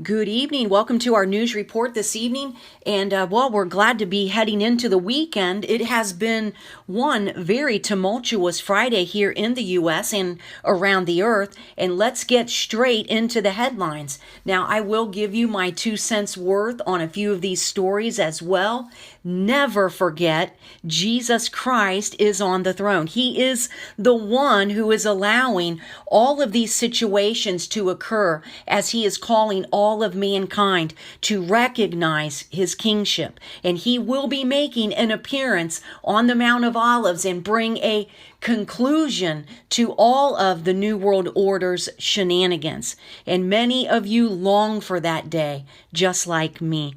Good evening. Welcome to our news report this evening. And we're glad to be heading into the weekend. It has been one very tumultuous Friday here in the U.S. and around the earth. And let's get straight into the headlines. Now, I will give you my 2 cents worth on a few of these stories as well. Never forget, Jesus Christ is on the throne. He is the one who is allowing all of these situations to occur as he is calling all of mankind to recognize his kingship. And he will be making an appearance on the Mount of Olives and bring a conclusion to all of the New World Order's shenanigans. And many of you long for that day, just like me.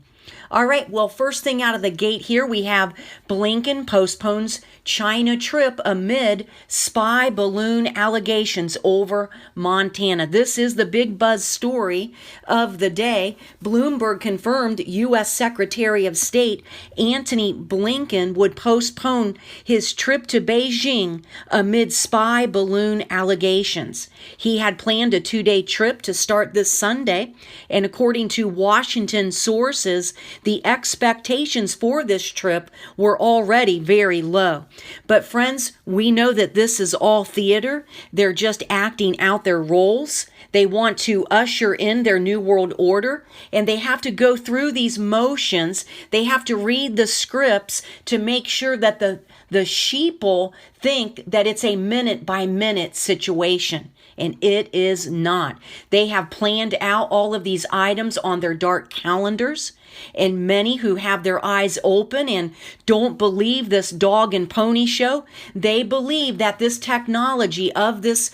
All right, well, first thing out of the gate here, we have Blinken postpones China trip amid spy balloon allegations over Montana. This is the big buzz story of the day. Bloomberg confirmed U.S. Secretary of State Antony Blinken would postpone his trip to Beijing amid spy balloon allegations. He had planned a 2-day trip to start this Sunday, and according to Washington sources, the expectations for this trip were already very low. But friends, we know that this is all theater. They're just acting out their roles. They want to usher in their New World Order, and they have to go through these motions. They have to read the scripts to make sure that the sheeple think that it's a minute-by-minute situation. And it is not. They have planned out all of these items on their dark calendars. And many who have their eyes open and don't believe this dog and pony show, they believe that this technology of this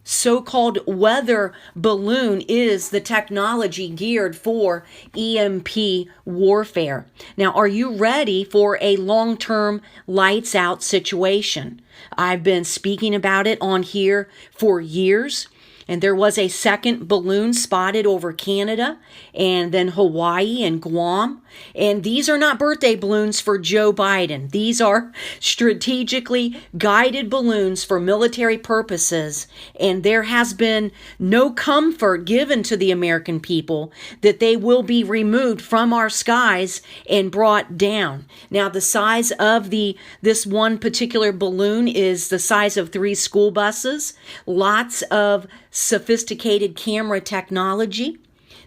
so-called weather balloon is the technology geared for EMP warfare. Now, are you ready for a long-term lights out situation? I've been speaking about it on here for years. And there was a second balloon spotted over Canada and then Hawaii and Guam. And these are not birthday balloons for Joe Biden. These are strategically guided balloons for military purposes. And there has been no comfort given to the American people that they will be removed from our skies and brought down. Now, the size of this one particular balloon is the size of 3 school buses. Lots of sophisticated camera technology.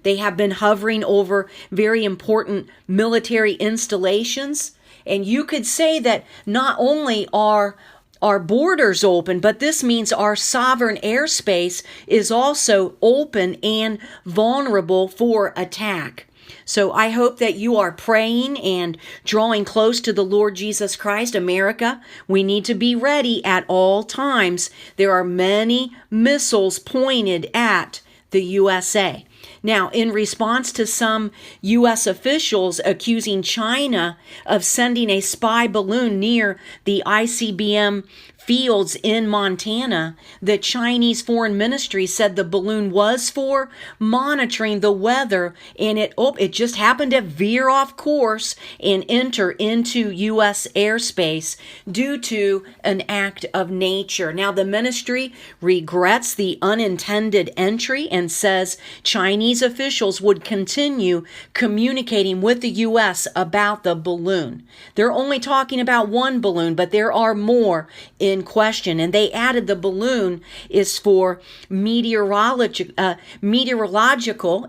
They have been hovering over very important military installations. And you could say that not only are our borders open, but this means our sovereign airspace is also open and vulnerable for attack. So I hope that you are praying and drawing close to the Lord Jesus Christ. America, we need to be ready at all times. There are many missiles pointed at the USA. Now, in response to some U.S. officials accusing China of sending a spy balloon near the ICBM fields in Montana, the Chinese Foreign Ministry said the balloon was for monitoring the weather, and it just happened to veer off course and enter into U.S. airspace due to an act of nature. Now, the ministry regrets the unintended entry and says Chinese officials would continue communicating with the U.S. about the balloon. They're only talking about one balloon, but there are more in question. And they added the balloon is for meteorological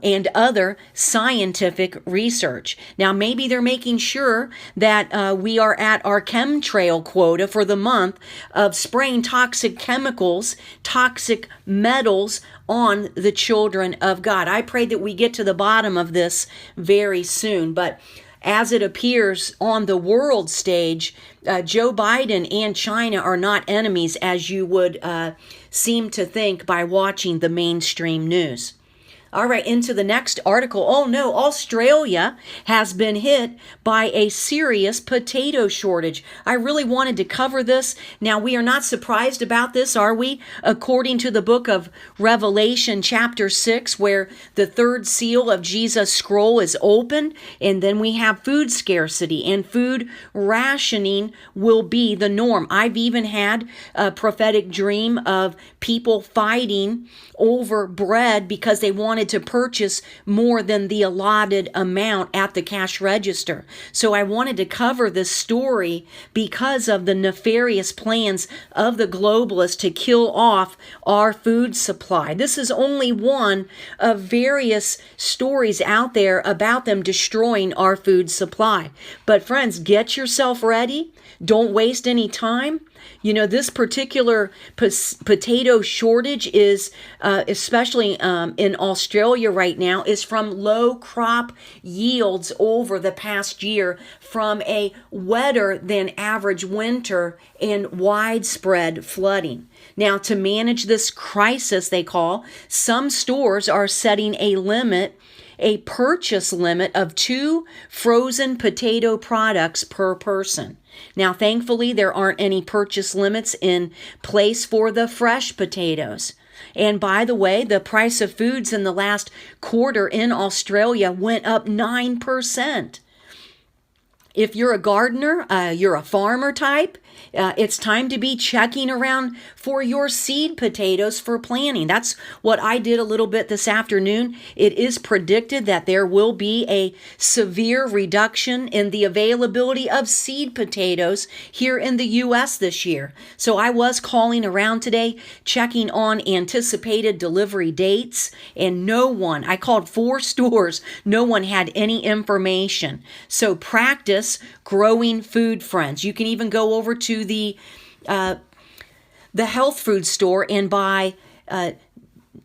and other scientific research. Now, maybe they're making sure that we are at our chemtrail quota for the month of spraying toxic chemicals, toxic metals on the children of God. I pray that we get to the bottom of this very soon. But as it appears on the world stage, Joe Biden and China are not enemies, as you would seem to think by watching the mainstream news. All right, into the next article. Oh no, Australia has been hit by a serious potato shortage. I really wanted to cover this. Now, we are not surprised about this, are we? According to the book of Revelation, chapter 6, where the third seal of Jesus' scroll is opened, and then we have food scarcity, and food rationing will be the norm. I've even had a prophetic dream of people fighting over bread because they want wanted to purchase more than the allotted amount at the cash register. So I wanted to cover this story because of the nefarious plans of the globalists to kill off our food supply. This is only one of various stories out there about them destroying our food supply. But friends, get yourself ready. Don't waste any time. You know, this particular potato shortage is, especially in Australia right now, is from low crop yields over the past year from a wetter than average winter and widespread flooding. Now, to manage this crisis, they call, some stores are setting a purchase limit of 2 frozen potato products per person. Now, thankfully, there aren't any purchase limits in place for the fresh potatoes. And by the way, the price of foods in the last quarter in Australia went up 9%. If you're a gardener, you're a farmer type, it's time to be checking around for your seed potatoes for planting. That's what I did a little bit this afternoon. It is predicted that there will be a severe reduction in the availability of seed potatoes here in the U.S. this year. So I was calling around today, checking on anticipated delivery dates, and I called 4 stores, no one had any information. So practice growing food, friends. You can even go over to the health food store and buy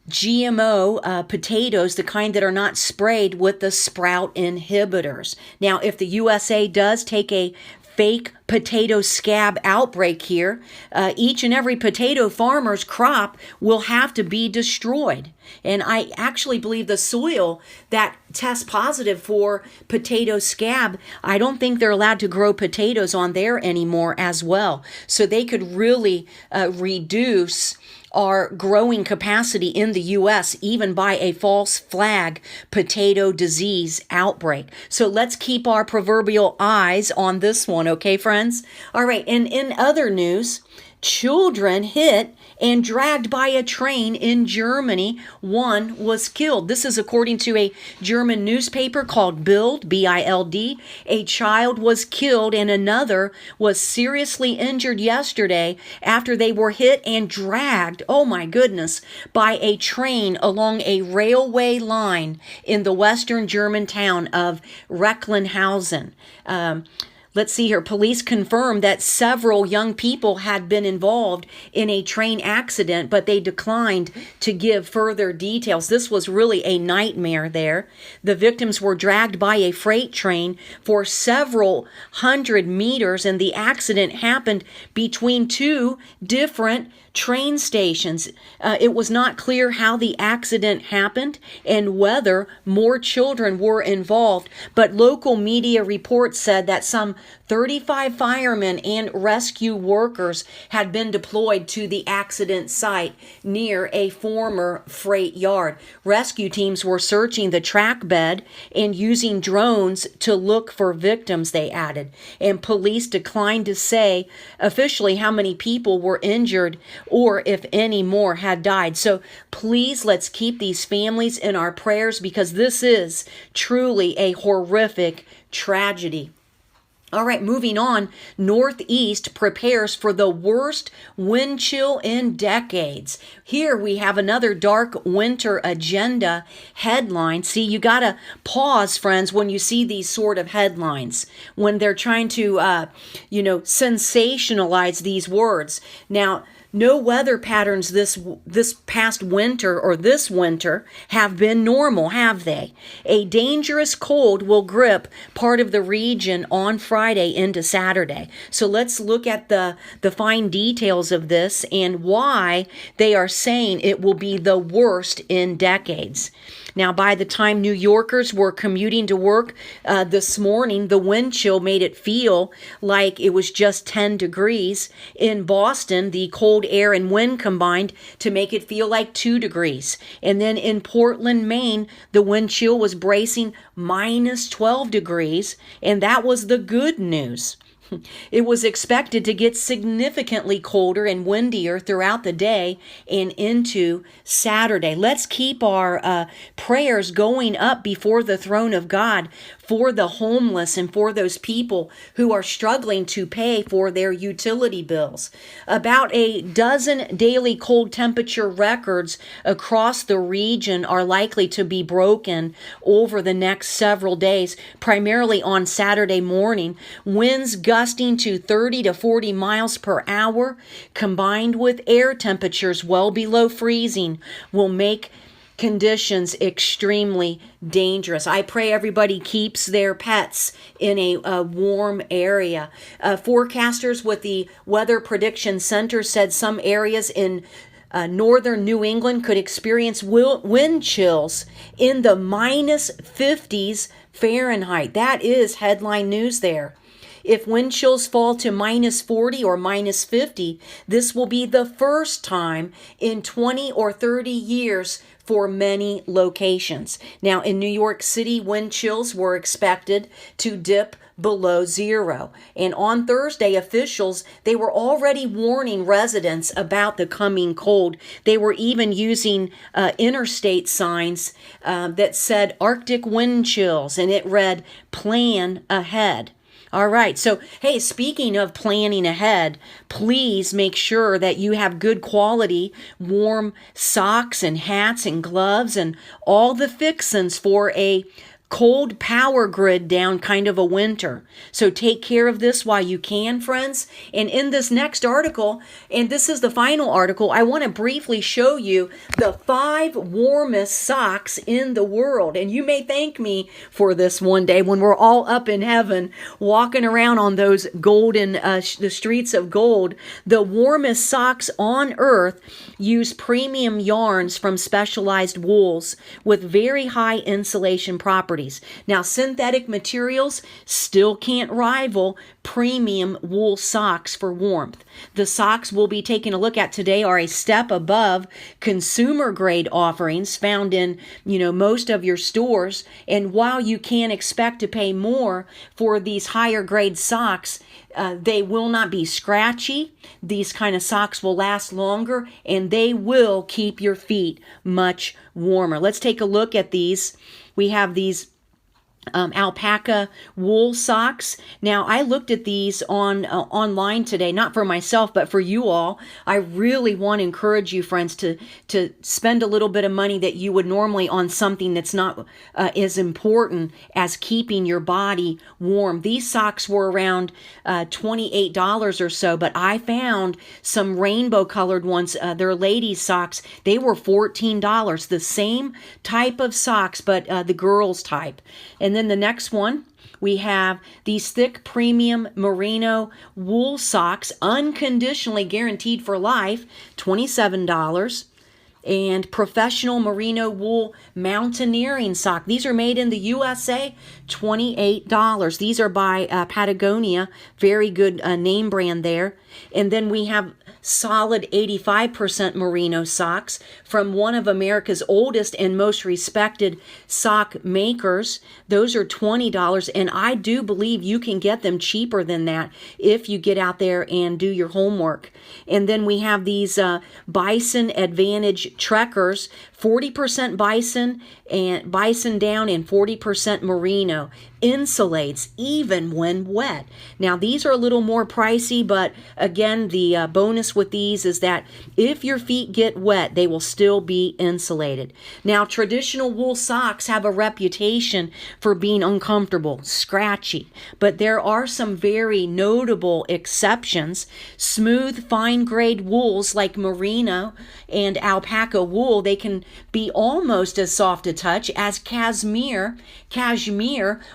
GMO potatoes, the kind that are not sprayed with the sprout inhibitors. Now, if the USA does take a fake potato scab outbreak here, each and every potato farmer's crop will have to be destroyed. And I actually believe the soil that tests positive for potato scab, I don't think they're allowed to grow potatoes on there anymore as well. So they could really reduce our growing capacity in the U.S. even by a false flag potato disease outbreak. So let's keep our proverbial eyes on this one, okay, friends? All right, and in other news, children hit and dragged by a train in Germany. One was killed. This is according to a German newspaper called Bild, B-I-L-D. A child was killed and another was seriously injured yesterday after they were hit and dragged, oh my goodness, by a train along a railway line in the western German town of Recklinghausen. Let's see here. Police confirmed that several young people had been involved in a train accident, but they declined to give further details. This was really a nightmare there. The victims were dragged by a freight train for several hundred meters, and the accident happened between 2 different train stations. It was not clear how the accident happened and whether more children were involved, but local media reports said that some 35 firemen and rescue workers had been deployed to the accident site near a former freight yard. Rescue teams were searching the track bed and using drones to look for victims, they added. And police declined to say officially how many people were injured or if any more had died. So please, let's keep these families in our prayers because this is truly a horrific tragedy. All right, moving on. Northeast prepares for the worst wind chill in decades. Here we have another dark winter agenda headline. See, you got to pause, friends, when you see these sort of headlines, when they're trying to, sensationalize these words. Now, no weather patterns this past winter or this winter have been normal, have they? A dangerous cold will grip part of the region on Friday into Saturday. So let's look at the fine details of this and why they are saying it will be the worst in decades. Now, by the time New Yorkers were commuting to work this morning, the wind chill made it feel like it was just 10 degrees. In Boston, the cold air and wind combined to make it feel like 2 degrees. And then in Portland, Maine, the wind chill was bracing minus 12 degrees, and that was the good news. It was expected to get significantly colder and windier throughout the day and into Saturday. Let's keep our prayers going up before the throne of God for the homeless and for those people who are struggling to pay for their utility bills. About a dozen daily cold temperature records across the region are likely to be broken over the next several days, primarily on Saturday morning. Winds gusting to 30 to 40 miles per hour, combined with air temperatures well below freezing, will make conditions extremely dangerous. I pray everybody keeps their pets in a warm area. Forecasters with the Weather Prediction Center said some areas in northern New England could experience wind chills in the minus 50s Fahrenheit. That is headline news there. If wind chills fall to minus 40 or minus 50, this will be the first time in 20 or 30 years for many locations. Now, in New York City, wind chills were expected to dip below zero. And on Thursday, officials, they were already warning residents about the coming cold. They were even using interstate signs that said Arctic wind chills, and it read, "Plan ahead." All right. So, hey, speaking of planning ahead, please make sure that you have good quality warm socks and hats and gloves and all the fixins for a cold power grid down kind of a winter. So take care of this while you can, friends. And in this next article, and this is the final article, I want to briefly show you the 5 warmest socks in the world. And you may thank me for this one day when we're all up in heaven walking around on those golden, the streets of gold. The warmest socks on earth use premium yarns from specialized wools with very high insulation properties. Now, synthetic materials still can't rival premium wool socks for warmth. The socks we'll be taking a look at today are a step above consumer grade offerings found in, most of your stores. And while you can expect to pay more for these higher grade socks, they will not be scratchy. These kind of socks will last longer, and they will keep your feet much warmer. Let's take a look at these. We have these alpaca wool socks. Now, I looked at these online today, not for myself, but for you all. I really want to encourage you, friends, to spend a little bit of money that you would normally on something that's not as important as keeping your body warm. These socks were around $28 or so, but I found some rainbow colored ones. They're ladies' socks. They were $14. The same type of socks, but the girls' type. And then the next one, we have these thick premium merino wool socks, unconditionally guaranteed for life, $27. And professional merino wool mountaineering sock. These are made in the USA, $28. These are by Patagonia, very good name brand there. And then we have solid 85% merino socks from one of America's oldest and most respected sock makers. Those are $20, and I do believe you can get them cheaper than that if you get out there and do your homework. And then we have these Bison Advantage Trekkers, 40% bison down and 40% merino. Insulates even when wet. Now, these are a little more pricey, but again, the bonus with these is that if your feet get wet, they will still be insulated. Now, traditional wool socks have a reputation for being uncomfortable, scratchy, but there are some very notable exceptions. Smooth, fine-grade wools like merino and alpaca wool, they can be almost as soft to touch as cashmere,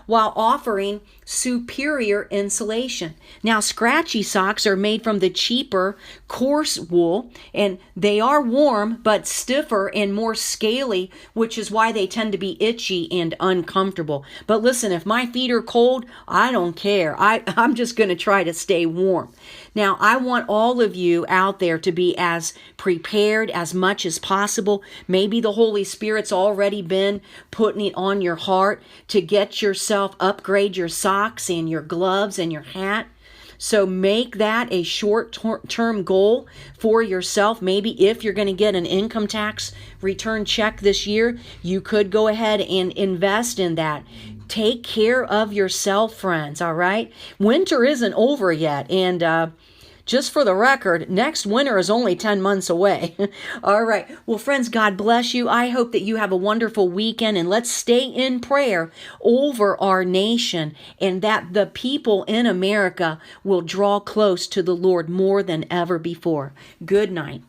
while offering superior insulation. Now, scratchy socks are made from the cheaper, coarse wool, and they are warm, but stiffer and more scaly, which is why they tend to be itchy and uncomfortable. But listen, if my feet are cold, I don't care. I'm just going to try to stay warm. Now, I want all of you out there to be as prepared as much as possible. Maybe the Holy Spirit's already been putting it on your heart to get yourself, upgrade your socks and your gloves and your hat. So make that a short-term goal for yourself. Maybe if you're going to get an income tax return check this year, you could go ahead and invest in that. Take care of yourself, friends, all right? Winter isn't over yet, and just for the record, next winter is only 10 months away. All right. Well, friends, God bless you. I hope that you have a wonderful weekend, and let's stay in prayer over our nation and that the people in America will draw close to the Lord more than ever before. Good night.